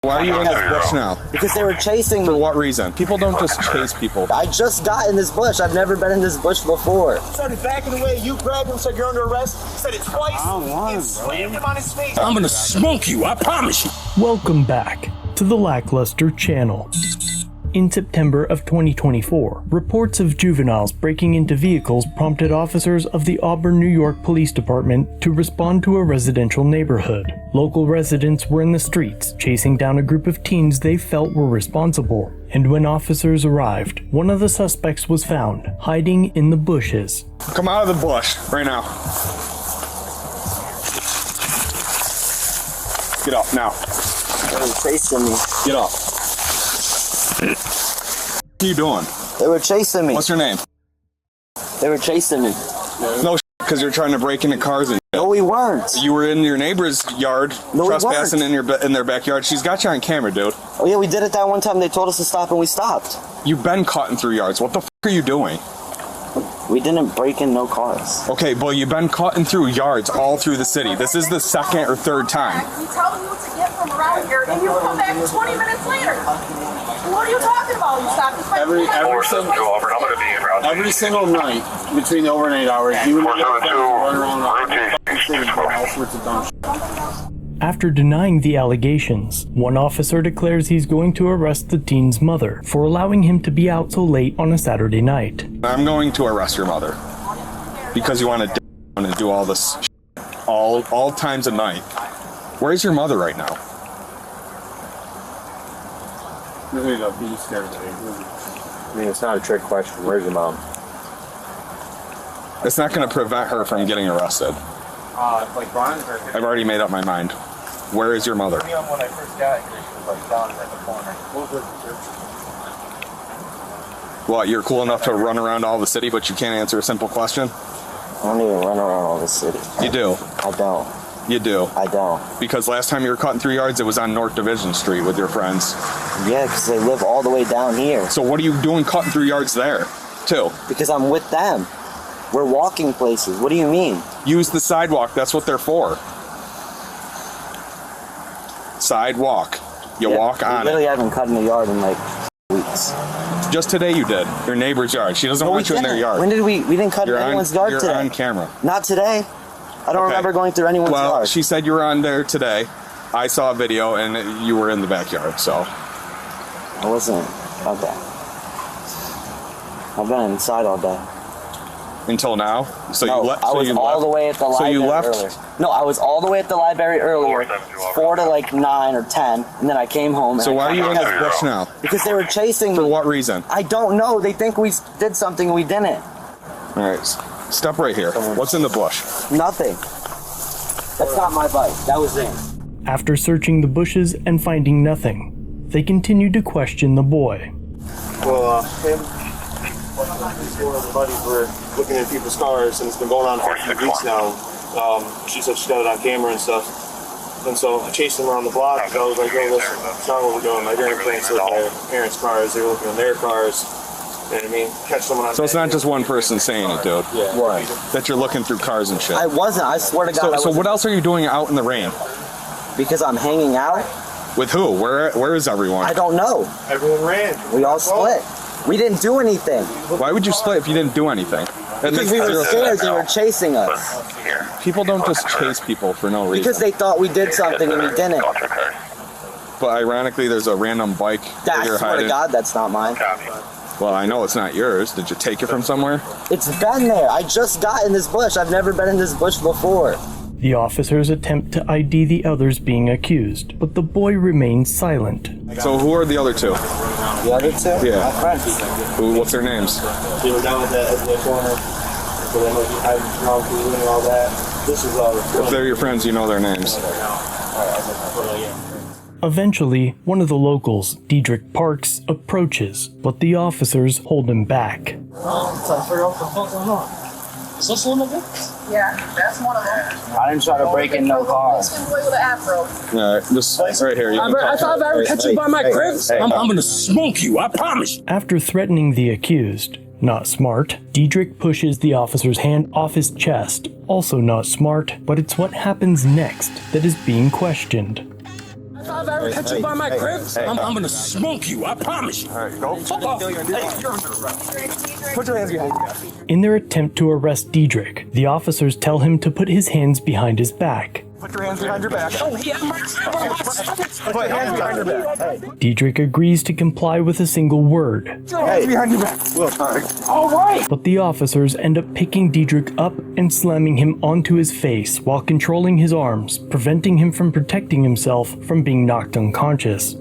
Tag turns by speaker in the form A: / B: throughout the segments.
A: Why are you in this bush now?
B: Because they were chasing me.
A: For what reason? People don't just chase people.
B: I just got in this bush. I've never been in this bush before.
C: Started backing away. You grabbed him, said you're under arrest. Said it twice. And slammed him on his face.
D: I'm gonna smoke you, I promise you.
E: Welcome back to the LackLuster channel. In September of 2024, reports of juveniles breaking into vehicles prompted officers of the Auburn, New York Police Department to respond to a residential neighborhood. Local residents were in the streets, chasing down a group of teens they felt were responsible. And when officers arrived, one of the suspects was found, hiding in the bushes.
A: Come out of the bush right now. Get up now.
B: They were chasing me.
A: Get up. What are you doing?
B: They were chasing me.
A: What's your name?
B: They were chasing me.
A: No, because you're trying to break into cars and
B: No, we weren't.
A: you were in your neighbor's yard,
B: No, we
A: trespassing
B: weren't.
A: in their backyard. She's got you on camera, dude.
B: Oh yeah, we did it that one time. They told us to stop and we stopped.
A: You've been cutting through yards. What the are you doing?
B: We didn't break in no cars.
A: Okay, but you've been cutting through yards all through the city. This is the second or third time.
F: We tell you what to get from around here, and you come back 20 minutes later. What are you talking about? You stop.
G: Every single night between the overnight hours, you and run around all sorts of dumb shit.
E: After denying the allegations, one officer declares he's going to arrest the teen's mother for allowing him to be out so late on a Saturday night.
A: I'm going to arrest your mother because you want to do all this shit all times of night. Where's your mother right now?
G: There you go. Be scared of me.
H: I mean, it's not a trick question. Where's your mom?
A: It's not going to prevent her from getting arrested.
G: Like Brian?
A: I've already made up my mind. Where is your mother?
G: When I first got here, she was like down in the corner.
A: What, you're cool enough to run around all the city, but you can't answer a simple question?
B: I don't even run around all the city.
A: You do.
B: I don't.
A: You do.
B: I don't.
A: Because last time you were cutting through yards, it was on North Division Street with your friends.
B: Yeah, because they live all the way down here.
A: So what are you doing cutting through yards there, too?
B: Because I'm with them. We're walking places. What do you mean?
A: Use the sidewalk. That's what they're for. Sidewalk. You walk on
B: literally
A: it.
B: haven't cut in the yard in like weeks.
A: Just today you did. Your neighbor's yard. She doesn't want you in their yard.
B: When did we didn't cut in anyone's yard
A: you're
B: today.
A: on camera.
B: Not today. I don't remember going through anyone's yard.
A: Well, she said you were on there today. I saw a video and you were in the backyard, so.
B: I wasn't. Okay. I've been inside all day.
A: Until now? So
B: No,
A: you left?
B: I was all the way at the library
A: you left?
B: earlier. No, I was all the way at the library earlier, 4 to like 9 or 10, and then I came home. And
A: So why are you in this bush now?
B: Because they were chasing me.
A: For what reason?
B: I don't know. They think we did something we didn't.
A: All right, step right here. What's in the bush?
B: Nothing. That's not my bike. That was it.
E: After searching the bushes and finding nothing, they continued to question the boy.
G: Well, him and four other buddies were looking at people's cars, and it's been going on for a few weeks now. She said she got it on camera and stuff. And so I chased them around the block. I was like, hey, listen, that's not what we're doing. My grandparents look at their parents' cars. They were looking at their cars. You know what I mean? Catch someone on.
A: So it's not just one person saying it, dude.
G: Yeah.
B: What?
A: That you're looking through cars and shit.
B: I wasn't. I swear to God.
A: So what else are you doing out in the rain?
B: Because I'm hanging out.
A: With who? Where is everyone?
B: I don't know.
G: Everyone ran.
B: We all split. We didn't do anything.
A: Why would you split if you didn't do anything?
B: Because we were scared. They were chasing us.
A: People don't just chase people for no reason.
B: Because they thought we did something and we didn't.
A: But ironically, there's a random bike that
B: I
A: you're
B: swear
A: hiding.
B: to God, that's not mine.
A: Well, I know it's not yours. Did you take it from somewhere?
B: It's been there. I just got in this bush. I've never been in this bush before.
E: The officers attempt to ID the others being accused, but the boy remains silent.
A: So who are the other two?
B: The other two?
A: Yeah.
B: My friends.
A: What's their names?
G: They were down at the corner. So they might be hiding from food and all that. This is all.
A: If they're your friends, you know their names.
E: Eventually, one of the locals, Diedrich Parks, approaches, but the officers hold him back.
F: Yeah, that's one of them.
B: I didn't try to break in no car.
F: Mexican boy with an afro.
A: All right, just right here. You can
D: I
A: talk.
D: thought if I ever catch you by my crib, I'm gonna smoke you, I promise.
E: After threatening the accused, not smart, Diedrich pushes the officer's hand off his chest. Also not smart, but it's what happens next that is being questioned.
D: I thought I've ever catch you by my crib, I'm gonna smoke you. I promise you.
A: All right, go.
D: Fuck off.
A: You're under arrest. Put your hands behind your back.
E: In their attempt to arrest Diedrich, the officers tell him to put his hands behind his back.
A: Put your hands behind your back.
D: Oh, he had my
A: Put hands behind your back. Hey.
E: Diedrich agrees to comply with a single word,
A: Hands behind your back.
D: All right.
E: but the officers end up picking Diedrich up and slamming him onto his face while controlling his arms, preventing him from protecting himself from being knocked unconscious.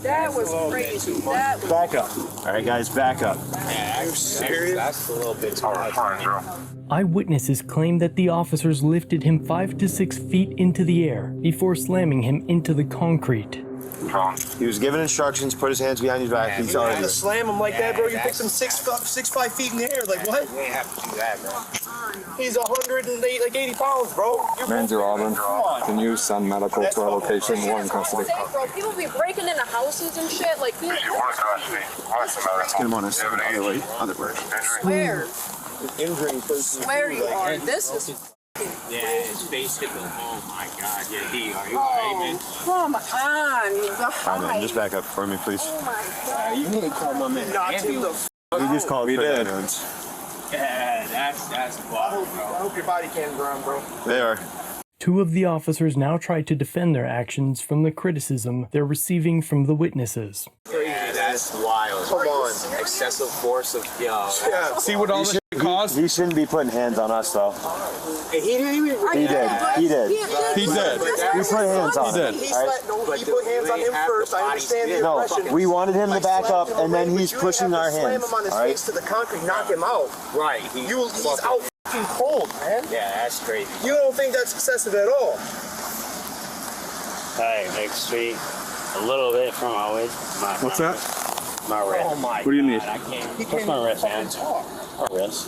F: That was crazy. That was
C: Back up. All right, guys, back up.
H: Are you serious? That's a little bit too much.
E: Eyewitnesses claim that the officers lifted him 5 to 6 feet into the air before slamming him into the concrete.
C: He was given instructions, put his hands behind his back. He's already.
G: Slam him like that, bro. You picked him 5 feet in the air. Like what?
H: You ain't have to do that, bro.
G: He's 80 pounds, bro.
A: Manager Auburn, can you send medical to our location? We're in custody.
F: bro. People be breaking into houses and shit. Like, dude,
A: Get him on us. Other way.
F: swear.
G: Injuring person.
F: Swear you are. This is.
H: Yeah, it's basically. Oh my God. Yeah, he. Are you
F: Oh, come on.
C: All right, just back up for me, please.
F: Oh my God.
H: You need to call my man.
C: We just called for ambulance.
H: Yeah, that's wild, bro.
G: I hope your body can't ground, bro.
C: They are.
E: 2 of the officers now try to defend their actions from the criticism they're receiving from the witnesses.
H: Yeah, that's wild.
G: Come on.
H: Excessive force of
G: Yeah.
A: See what all this caused?
C: He shouldn't be putting hands on us, though.
G: He didn't even.
C: He did. He did.
A: He did.
C: We put hands on him.
G: He
C: All right?
G: put hands on him first. I understand the
C: No,
G: impression.
C: we wanted him to back up, and then he's
G: But you
C: pushing
G: didn't
C: our
G: have to
C: hands.
G: Slam him on his
C: All right?
G: face to the concrete, knock him out.
H: Right.
G: He's out f***ing cold, man.
H: Yeah, that's crazy.
G: You don't think that's excessive at all?
I: Hey, next street, a little bit from my waist.
A: What's that?
I: My wrist.
G: Oh my.
A: What do you need?
I: I can't. What's my wrist, man? My wrist.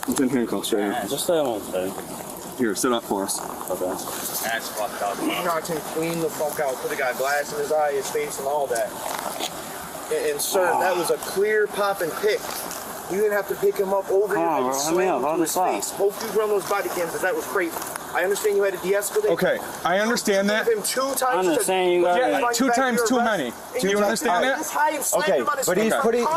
A: It's in handcuffs right
I: Yeah, just that one thing.
A: here. Sit up for us.
I: Okay.
H: That's fucked up.
G: He knocked him clean the fuck out. Could have got glass in his eye, his face, and all that. And sir, that was a clear pop and pick. You didn't have to pick him up over
I: Come on,
G: and
I: bro, let me
G: slam
I: up.
G: him
I: Hold
G: to his
I: this up.
G: face. Hope you run those body cams, because that was crazy. I understand you had to de-escalate.
A: Okay, I understand that.
G: Give him 2 times.
I: I understand you got
A: Yeah,
I: it.
A: 2 times too many. Do you understand that?
C: Okay, but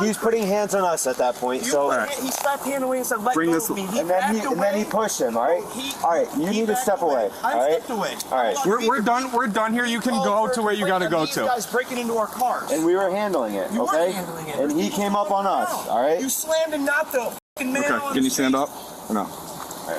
C: he's putting hands on us at that point. So,
G: He slapped hand away and said, "Let
A: Bring
G: go
A: this-
G: of me."
C: and then he pushed him. All right. All right. You need to step away. All
G: I
C: right.
G: stepped away.
C: All right.
A: We're done. We're done here. You can go to where you gotta go
G: These
A: to.
G: guys breaking into our cars.
C: And we were handling it.
G: You were
C: Okay.
G: handling it.
C: And he came up on us. All right.
G: You slammed and knocked the fucking man
A: Okay,
G: on
A: can you
G: his
A: stand
G: face
A: up? Or no?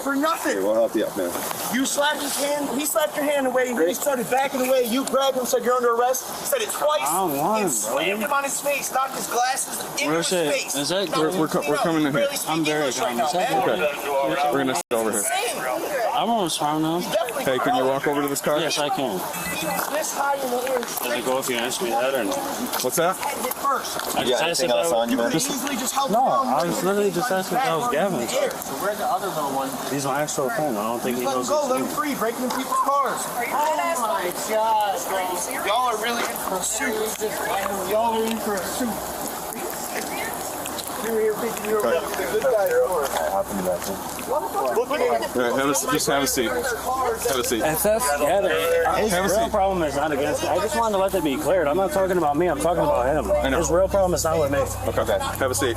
G: for nothing.
A: We'll help you up, man.
G: You slapped his hand. He slapped your hand away. He started backing away. You grabbed him, said you're under arrest. Said it twice.
I: I don't want
G: and
I: him, bro.
G: slammed him on his face. Knocked his glasses into his
I: Where's it?
G: face.
I: Is that-
G: Knocked him
A: We're
G: clean out.
A: coming in
G: You
A: here.
G: barely speak
I: I'm very
G: English right now,
I: calm.
G: man.
A: Okay. We're gonna sit over here.
I: I'm almost home now.
G: Definitely
A: Hey, can you walk over to this car?
I: Yes, I can.
G: He was this high in the air.
I: Does it go if you ask me that or no?
A: What's that?
G: Head hit first.
I: I
C: You
I: just
C: got
I: asked
C: anything
I: if
C: else
I: I
C: on you, man?
G: Easily just held
I: No,
G: him down.
I: I was literally just asking if that was Gavin.
G: So where's the other little one?
I: He's my actual friend. I don't think he
G: Let him
I: knows
G: go.
I: his
G: Let him
I: name.
G: free. Breaking in people's cars.
F: Are you dead ass?
G: God, bro. Y'all are really in for a suit. Y'all are in for a suit. You were here thinking you were the good guy or what? Look at him.
A: All right, just have a seat. Have a seat.
I: If that's yeah, his
A: Have a
I: real
A: seat.
I: problem is not against. I just wanted to let that be cleared. I'm not talking about me. I'm talking about him.
A: know.
I: His real problem is not with me.
A: Okay, have a seat.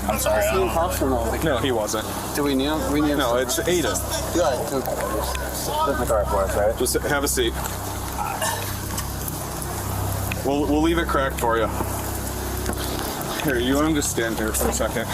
I: I'm sorry.
A: No, he wasn't.
I: Do we need him? We need him.
A: No, it's Ada.
I: Good. Put the car for us, right?
A: Just have a seat. We'll leave it cracked for you. Here, you want to just stand here for a second?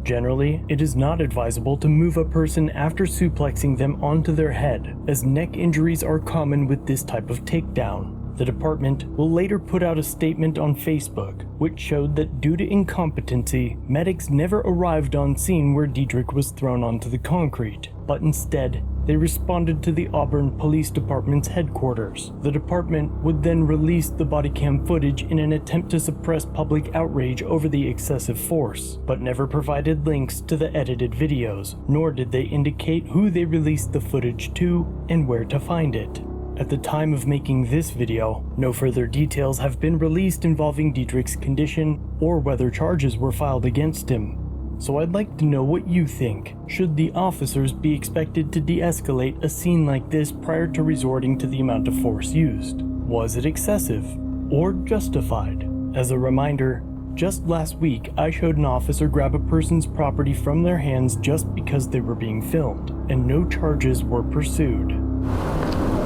E: Generally, it is not advisable to move a person after suplexing them onto their head, as neck injuries are common with this type of takedown. The department will later put out a statement on Facebook, which showed that due to incompetency, medics never arrived on scene where Diedrich was thrown onto the concrete, but instead, they responded to the Auburn Police Department's headquarters. The department would then release the body cam footage in an attempt to suppress public outrage over the excessive force, but never provided links to the edited videos, nor did they indicate who they released the footage to and where to find it. At the time of making this video, no further details have been released involving Diedrich's condition or whether charges were filed against him. So I'd like to know what you think. Should the officers be expected to de-escalate a scene like this prior to resorting to the amount of force used? Was it excessive or justified? As a reminder, just last week I showed an officer grab a person's property from their hands just because they were being filmed, and no charges were pursued.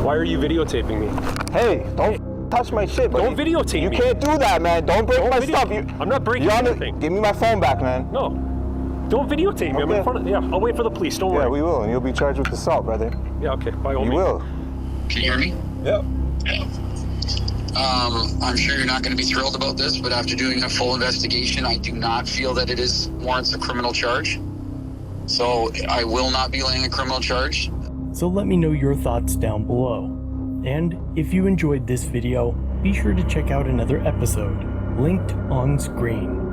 J: Why are you videotaping me?
C: Hey, don't touch my shit, bro.
J: Don't videotape
C: You
J: me.
C: can't do that, man. Don't break my stuff.
J: I'm not breaking anything.
C: Give me my phone back, man.
J: No. Don't videotape me. I'm in front of. Yeah, I'll wait for the police. Don't worry.
C: Yeah, we will, and you'll be charged with assault, brother.
J: Yeah, okay. By all
C: You
J: means.
C: will.
K: Can you hear me?
C: Yep.
K: I'm sure you're not going to be thrilled about this, but after doing a full investigation, I do not feel that it warrants a criminal charge. So I will not be laying a criminal charge.
E: So let me know your thoughts down below. And if you enjoyed this video, be sure to check out another episode, linked on screen.